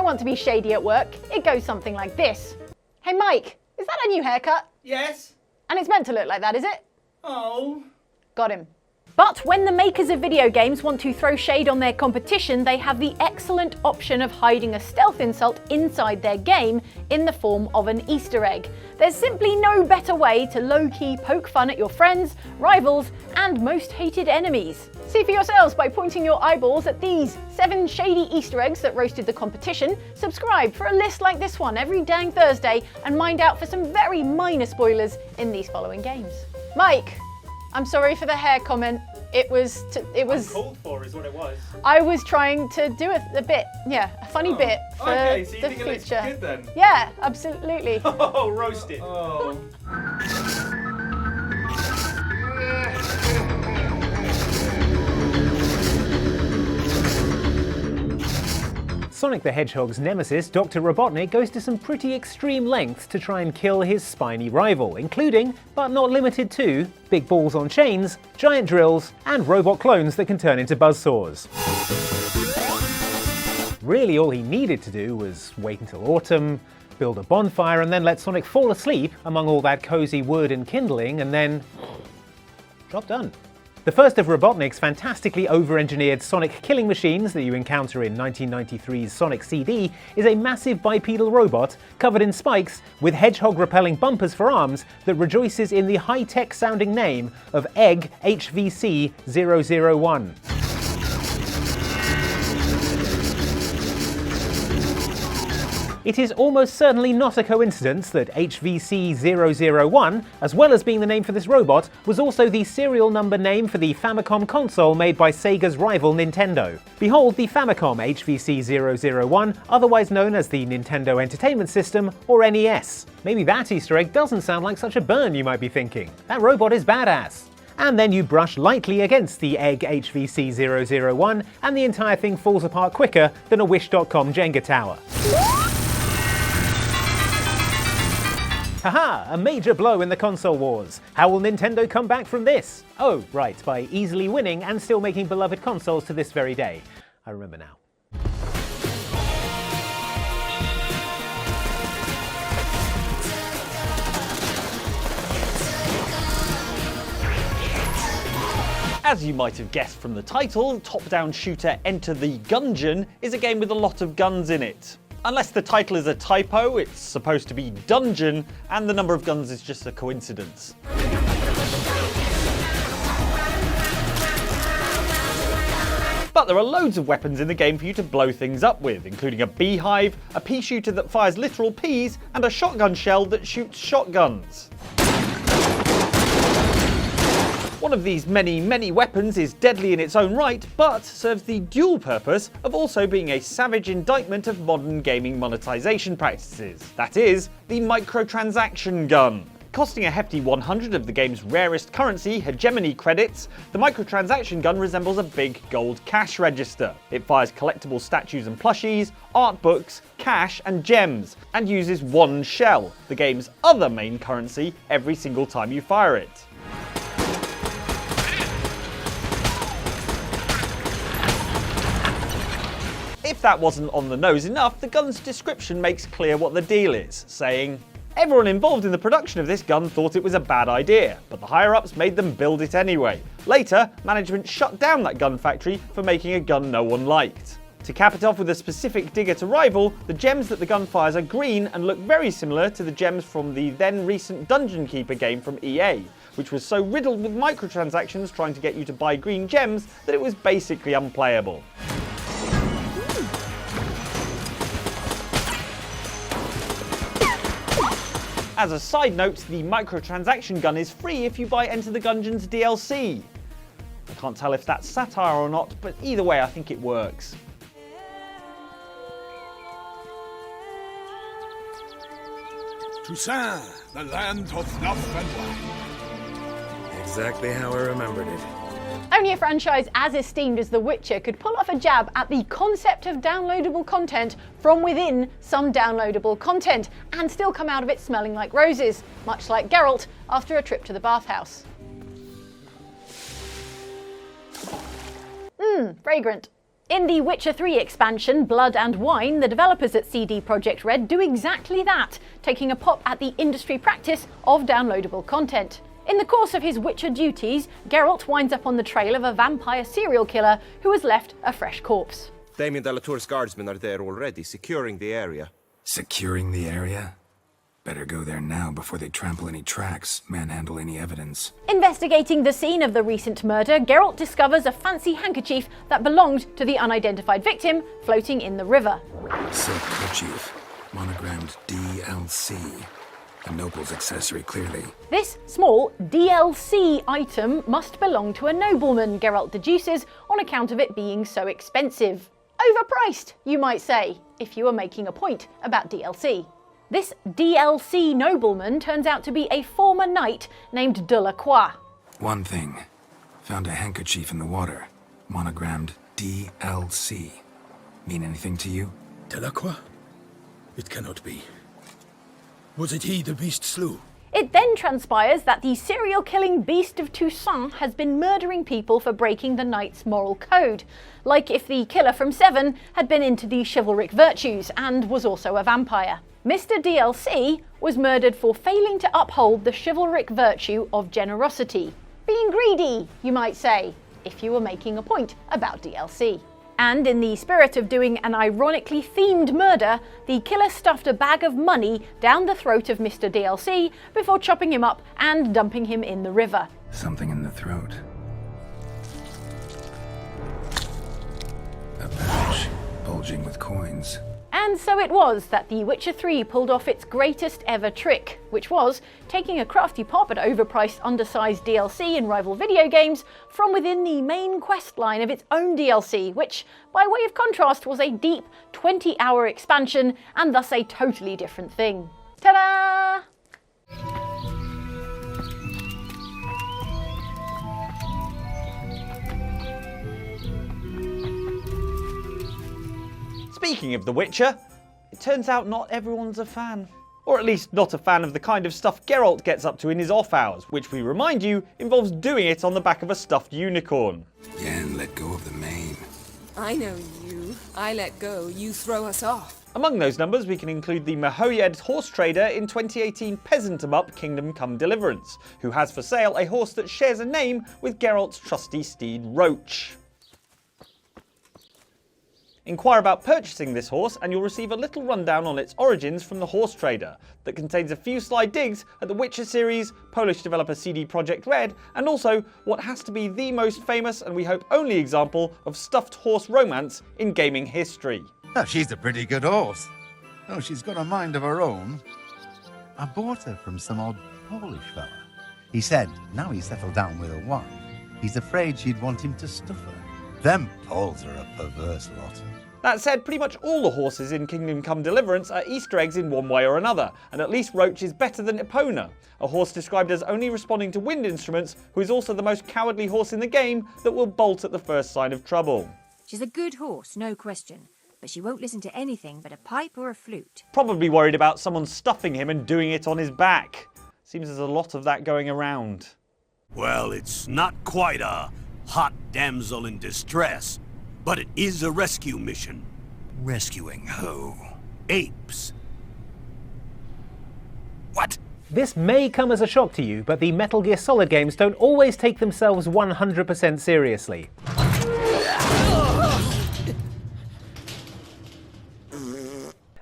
want to be shady at work, it goes something like this. Hey Mike, is that a new haircut? Yes. And it's meant to look like that, is it? Oh. Got him. But when the makers of video games want to throw shade on their competition, they have the excellent option of hiding a stealth insult inside their game in the form of an Easter egg. There's simply no better way to low-key poke fun at your friends, rivals, and most hated enemies. See for yourselves by pointing your eyeballs at these 7 shady Easter eggs that roasted the competition. Subscribe for a list like this one every dang Thursday and mind out for some very minor spoilers in these following games. Mike, I'm sorry for the hair comment. It was Uncalled for is what it was. I was trying to do a bit, yeah, a funny bit for okay, so you the think it looks future. good then? Yeah, absolutely. Oh, roasted. Oh. Sonic the Hedgehog's nemesis, Dr. Robotnik, goes to some pretty extreme lengths to try and kill his spiny rival, including, but not limited to, big balls on chains, giant drills, and robot clones that can turn into buzzsaws. Really, all he needed to do was wait until autumn, build a bonfire, and then let Sonic fall asleep among all that cozy wood and kindling, and then job done. The first of Robotnik's fantastically over-engineered Sonic killing machines that you encounter in 1993's Sonic CD is a massive bipedal robot covered in spikes with hedgehog-repelling bumpers for arms that rejoices in the high-tech sounding name of Egg HVC 001. It is almost certainly not a coincidence that HVC 001, as well as being the name for this robot, was also the serial number name for the Famicom console made by Sega's rival Nintendo. Behold the Famicom HVC 001, otherwise known as the Nintendo Entertainment System, or NES. Maybe that Easter egg doesn't sound like such a burn, you might be thinking. That robot is badass. And then you brush lightly against the Egg HVC 001, and the entire thing falls apart quicker than a Wish.com Jenga tower. Haha, a major blow in the console wars. How will Nintendo come back from this? Oh, right, by easily winning and still making beloved consoles to this very day. I remember now. As you might have guessed from the title, top-down shooter Enter the Gungeon is a game with a lot of guns in it. Unless the title is a typo, it's supposed to be Dungeon, and the number of guns is just a coincidence. But there are loads of weapons in the game for you to blow things up with, including a beehive, a pea shooter that fires literal peas, and a shotgun shell that shoots shotguns. One of these many weapons is deadly in its own right, but serves the dual purpose of also being a savage indictment of modern gaming monetization practices. That is, the microtransaction gun. Costing a hefty 100 of the game's rarest currency, hegemony credits, the microtransaction gun resembles a big gold cash register. It fires collectible statues and plushies, art books, cash and gems, and uses one shell, the game's other main currency, every single time you fire it. If that wasn't on the nose enough, the gun's description makes clear what the deal is, saying, "Everyone involved in the production of this gun thought it was a bad idea, but the higher-ups made them build it anyway. Later, management shut down that gun factory for making a gun no one liked." To cap it off with a specific digger to rival, the gems that the gun fires are green and look very similar to the gems from the then recent Dungeon Keeper game from EA, which was so riddled with microtransactions trying to get you to buy green gems that it was basically unplayable. As a side note, the microtransaction gun is free if you buy Enter the Gungeon's DLC. I can't tell if that's satire or not, but either way I think it works. Toussaint, the land of snuff and wine. Exactly how I remembered it. Only a franchise as esteemed as The Witcher could pull off a jab at the concept of downloadable content from within some downloadable content and still come out of it smelling like roses, much like Geralt after a trip to the bathhouse. Fragrant. In the Witcher 3 expansion, Blood and Wine, the developers at CD Projekt Red do exactly that, taking a pop at the industry practice of downloadable content. In the course of his Witcher duties, Geralt winds up on the trail of a vampire serial killer who has left a fresh corpse. Damien de la Tour's guardsmen are there already, securing the area. Securing the area? Better go there now before they trample any tracks, manhandle any evidence. Investigating the scene of the recent murder, Geralt discovers a fancy handkerchief that belonged to the unidentified victim floating in the river. Silk kerchief, monogrammed DLC. A noble's accessory, clearly. This small DLC item must belong to a nobleman, Geralt deduces, on account of it being so expensive. Overpriced, you might say, if you were making a point about DLC. This DLC nobleman turns out to be a former knight named Delacroix. One thing. Found a handkerchief in the water. Monogrammed DLC. Mean anything to you? Delacroix? It cannot be. Was it he the beast slew? It then transpires that the serial-killing beast of Toussaint has been murdering people for breaking the knight's moral code, like if the killer from Seven had been into the chivalric virtues and was also a vampire. Mr. DLC was murdered for failing to uphold the chivalric virtue of generosity. Being greedy, you might say, if you were making a point about DLC. And in the spirit of doing an ironically themed murder, the killer stuffed a bag of money down the throat of Mr. DLC before chopping him up and dumping him in the river. Something in the throat. A pouch, bulging with coins. And so it was that The Witcher 3 pulled off its greatest ever trick, which was taking a crafty pop at overpriced, undersized DLC in rival video games from within the main quest line of its own DLC, which, by way of contrast, was a deep 20-hour expansion and thus a totally different thing. Ta-da! Speaking of The Witcher, it turns out not everyone's a fan. Or at least not a fan of the kind of stuff Geralt gets up to in his off hours, which we remind you involves doing it on the back of a stuffed unicorn. Yen, let go of the mane. I know you. I let go, you throw us off. Among those numbers, we can include the Mahoyed horse trader in 2018 Peasant 'em Up Kingdom Come Deliverance, who has for sale a horse that shares a name with Geralt's trusty steed Roach. Inquire about purchasing this horse and you'll receive a little rundown on its origins from the horse trader that contains a few sly digs at the Witcher series, Polish developer CD Projekt Red, and also what has to be the most famous and we hope only example of stuffed horse romance in gaming history. Oh, she's a pretty good horse. Oh, she's got a mind of her own. I bought her from some odd Polish fella. He said now he's settled down with a wife, he's afraid she'd want him to stuff her. Them Poles are a perverse lot. That said, pretty much all the horses in Kingdom Come Deliverance are Easter eggs in one way or another, and at least Roach is better than Epona, a horse described as only responding to wind instruments, who is also the most cowardly horse in the game that will bolt at the first sign of trouble. She's a good horse, no question, but she won't listen to anything but a pipe or a flute. Probably worried about someone stuffing him and doing it on his back. Seems there's a lot of that going around. Well, it's not quite a hot damsel in distress, but it is a rescue mission. Rescuing who? Apes. What? This may come as a shock to you, but the Metal Gear Solid games don't always take themselves 100% seriously.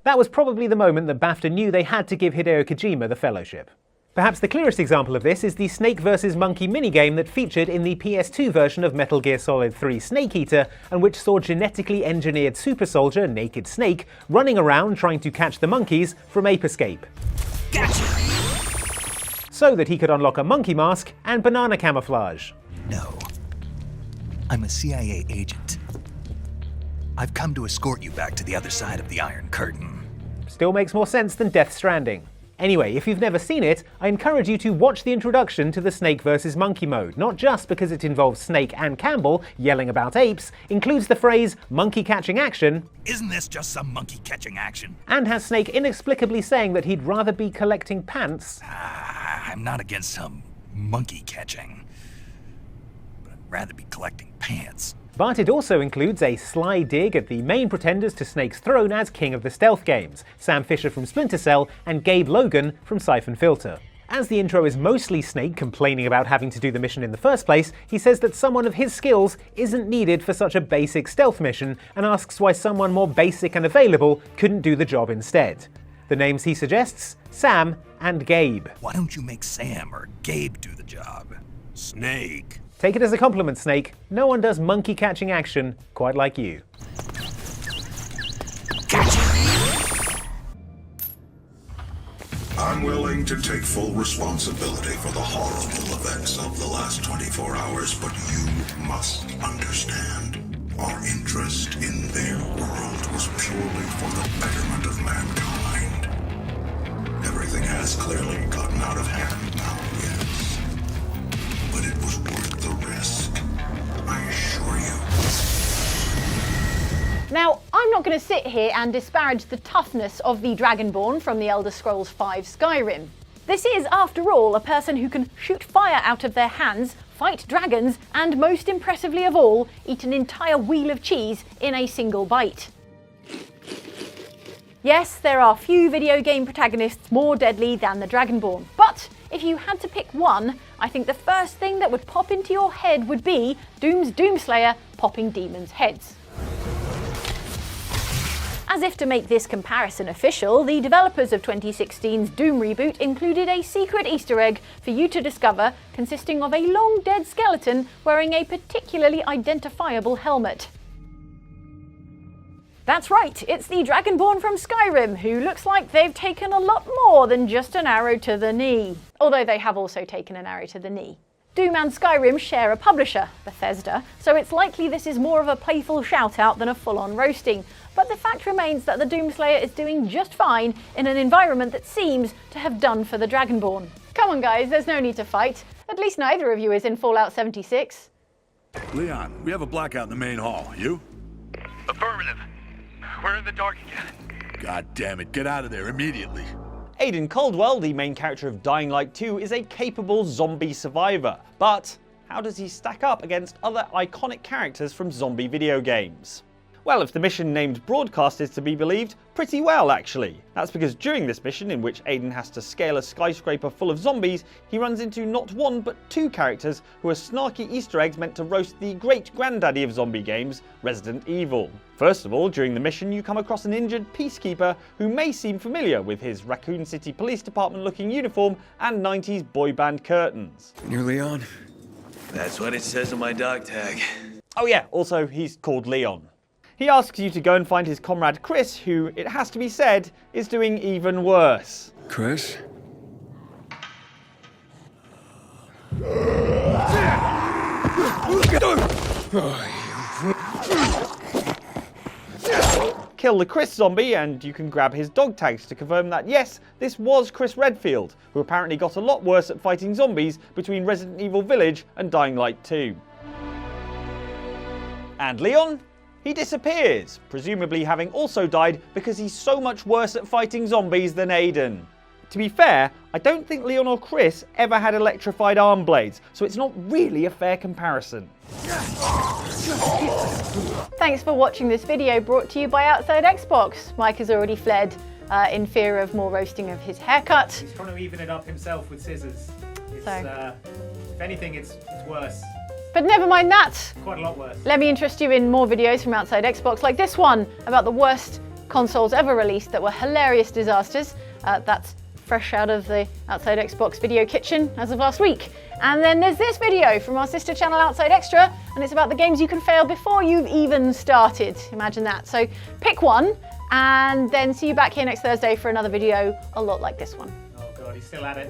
That was probably the moment that BAFTA knew they had to give Hideo Kojima the fellowship. Perhaps the clearest example of this is the Snake vs. Monkey minigame that featured in the PS2 version of Metal Gear Solid 3 Snake Eater, and which saw genetically engineered super soldier Naked Snake running around trying to catch the monkeys from Ape Escape. Gotcha! So that he could unlock a monkey mask and banana camouflage. No. I'm a CIA agent. I've come to escort you back to the other side of the Iron Curtain. Still makes more sense than Death Stranding. Anyway, if you've never seen it, I encourage you to watch the introduction to the Snake vs. Monkey mode, not just because it involves Snake and Campbell yelling about apes, includes the phrase monkey catching action, Isn't this just some monkey catching action? and has Snake inexplicably saying that he'd rather be collecting pants. I'm not against some monkey catching, but I'd rather be collecting pants. But it also includes a sly dig at the main pretenders to Snake's throne as king of the stealth games, Sam Fisher from Splinter Cell and Gabe Logan from Siphon Filter. As the intro is mostly Snake complaining about having to do the mission in the first place, he says that someone of his skills isn't needed for such a basic stealth mission and asks why someone more basic and available couldn't do the job instead. The names he suggests? Sam and Gabe. Why don't you make Sam or Gabe do the job? Snake. Take it as a compliment, Snake. No one does monkey catching action quite like you. I'm willing to take full responsibility for the horrible events of the last 24 hours, but you must understand. Our interest in their world was purely for the betterment of mankind. Everything has clearly gotten out of hand now, yes. But it was worth the risk, I assure you. Now, I'm not going to sit here and disparage the toughness of the Dragonborn from the Elder Scrolls V Skyrim. This is, after all, a person who can shoot fire out of their hands, fight dragons, and most impressively of all, eat an entire wheel of cheese in a single bite. Yes, there are few video game protagonists more deadly than the Dragonborn, but if you had to pick one, I think the first thing that would pop into your head would be Doom's Doomslayer popping demons' heads. As if to make this comparison official, the developers of 2016's Doom reboot included a secret Easter egg for you to discover consisting of a long dead skeleton wearing a particularly identifiable helmet. That's right, it's the Dragonborn from Skyrim, who looks like they've taken a lot more than just an arrow to the knee. Although they have also taken an arrow to the knee. Doom and Skyrim share a publisher, Bethesda, so it's likely this is more of a playful shout-out than a full-on roasting. But the fact remains that the Doomslayer is doing just fine in an environment that seems to have done for the Dragonborn. Come on guys, there's no need to fight. At least neither of you is in Fallout 76. Leon, we have a blackout in the main hall. You? Affirmative. We're in the dark again. God damn it, get out of there immediately. Aidan Caldwell, the main character of Dying Light 2, is a capable zombie survivor. But how does he stack up against other iconic characters from zombie video games? Well, if the mission named Broadcast is to be believed, pretty well actually. That's because during this mission, in which Aidan has to scale a skyscraper full of zombies, he runs into not one but two characters who are snarky Easter eggs meant to roast the great-granddaddy of zombie games, Resident Evil. First of all, during the mission you come across an injured peacekeeper who may seem familiar with his Raccoon City Police Department looking uniform and 90s boy band curtains. You're Leon? That's what it says on my dog tag. Oh yeah, also he's called Leon. He asks you to go and find his comrade Chris, who, it has to be said, is doing even worse. Chris? Kill the Chris zombie and you can grab his dog tags to confirm that yes, this was Chris Redfield, who apparently got a lot worse at fighting zombies between Resident Evil Village and Dying Light 2. And Leon? He disappears, presumably having also died because he's so much worse at fighting zombies than Aidan. To be fair, I don't think Leon or Chris ever had electrified arm blades, so it's not really a fair comparison. Thanks for watching this video brought to you by outsidexbox. Mike has already fled in fear of more roasting of his haircut. He's trying to even it up himself with scissors. It's, if anything, it's worse. But never mind that. Quite a lot worse. Let me interest you in more videos from Outside Xbox, like this one about the worst consoles ever released that were hilarious disasters. That's fresh out of the Outside Xbox video kitchen as of last week. And then there's this video from our sister channel Outside Extra, and it's about the games you can fail before you've even started. Imagine that. So pick one, and then see you back here next Thursday for another video a lot like this one. Oh god, he's still at it.